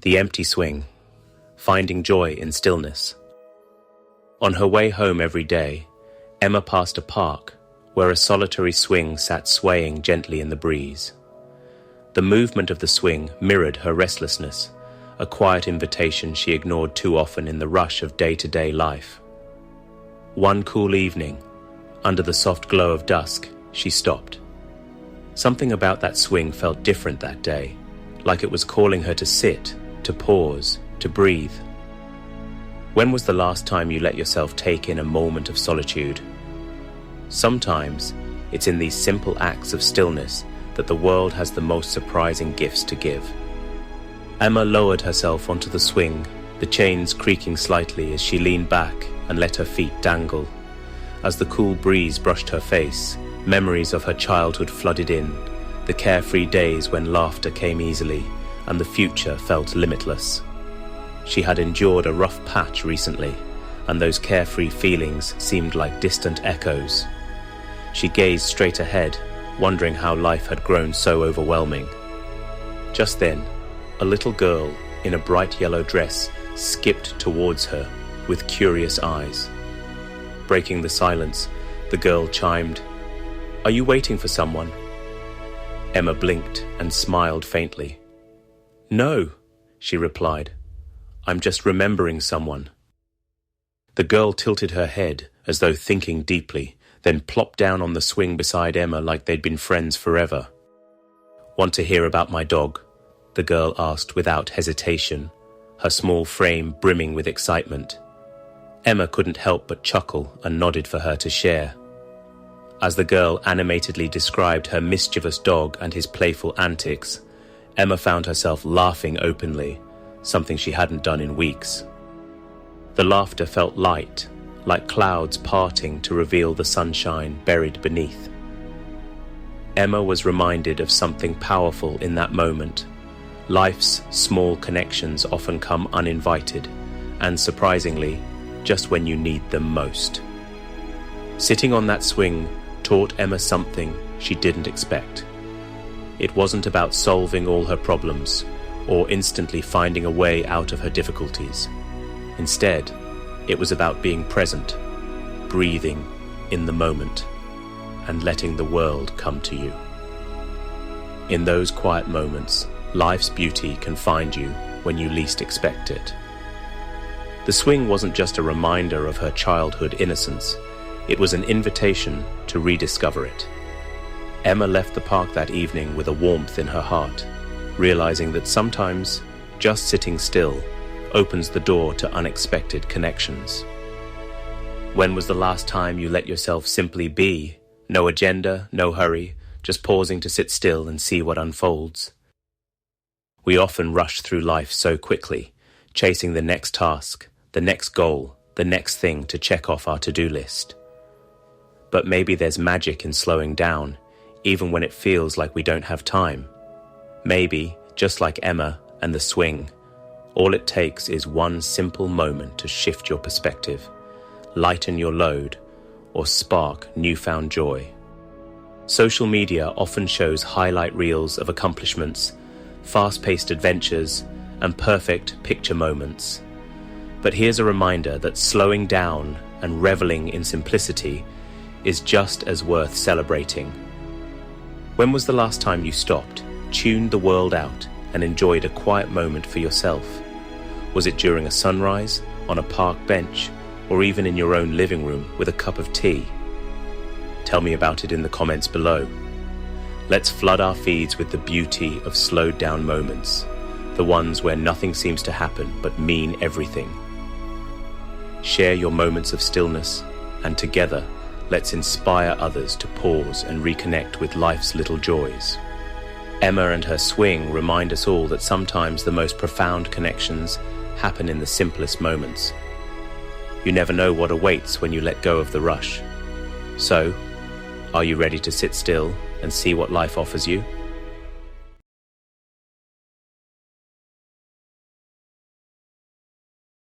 The empty swing, finding joy in stillness. On her way home every day, Emma passed a park where a solitary swing sat swaying gently in the breeze. The movement of the swing mirrored her restlessness, a quiet invitation she ignored too often in the rush of day-to-day life. One cool evening, under the soft glow of dusk, she stopped. Something about that swing felt different that day, like it was calling her to sit, to pause, to breathe. When was the last time you let yourself take in a moment of solitude? Sometimes it's in these simple acts of stillness that the world has the most surprising gifts to give. Emma lowered herself onto the swing, the chains creaking slightly as she leaned back and let her feet dangle. As the cool breeze brushed her face, memories of her childhood flooded in, the carefree days when laughter came easily and the future felt limitless. She had endured a rough patch recently, and those carefree feelings seemed like distant echoes. She gazed straight ahead, wondering how life had grown so overwhelming. Just then, a little girl in a bright yellow dress skipped towards her with curious eyes. Breaking the silence, the girl chimed, "Are you waiting for someone?" Emma blinked and smiled faintly. "No," she replied. "I'm just remembering someone." The girl tilted her head as though thinking deeply, then plopped down on the swing beside Emma like they'd been friends forever. "Want to hear about my dog?" the girl asked without hesitation, her small frame brimming with excitement. Emma couldn't help but chuckle and nodded for her to share. As the girl animatedly described her mischievous dog and his playful antics, Emma found herself laughing openly, something she hadn't done in weeks. The laughter felt light, like clouds parting to reveal the sunshine buried beneath. Emma was reminded of something powerful in that moment. Life's small connections often come uninvited, and surprisingly, just when you need them most. Sitting on that swing taught Emma something she didn't expect. It wasn't about solving all her problems or instantly finding a way out of her difficulties. Instead, it was about being present, breathing in the moment, and letting the world come to you. In those quiet moments, life's beauty can find you when you least expect it. The swing wasn't just a reminder of her childhood innocence, it was an invitation to rediscover it. Emma left the park that evening with a warmth in her heart, realizing that sometimes just sitting still opens the door to unexpected connections. When was the last time you let yourself simply be? No agenda, no hurry, just pausing to sit still and see what unfolds. We often rush through life so quickly, chasing the next task, the next goal, the next thing to check off our to-do list. But maybe there's magic in slowing down, even when it feels like we don't have time. Maybe, just like Emma and the swing, all it takes is one simple moment to shift your perspective, lighten your load, or spark newfound joy. Social media often shows highlight reels of accomplishments, fast-paced adventures, and perfect picture moments. But here's a reminder that slowing down and reveling in simplicity is just as worth celebrating. When was the last time you stopped, tuned the world out, and enjoyed a quiet moment for yourself? Was it during a sunrise, on a park bench, or even in your own living room with a cup of tea? Tell me about it in the comments below. Let's flood our feeds with the beauty of slowed down moments, the ones where nothing seems to happen but mean everything. Share your moments of stillness, and together, let's inspire others to pause and reconnect with life's little joys. Emma and her swing remind us all that sometimes the most profound connections happen in the simplest moments. You never know what awaits when you let go of the rush. So, are you ready to sit still and see what life offers you?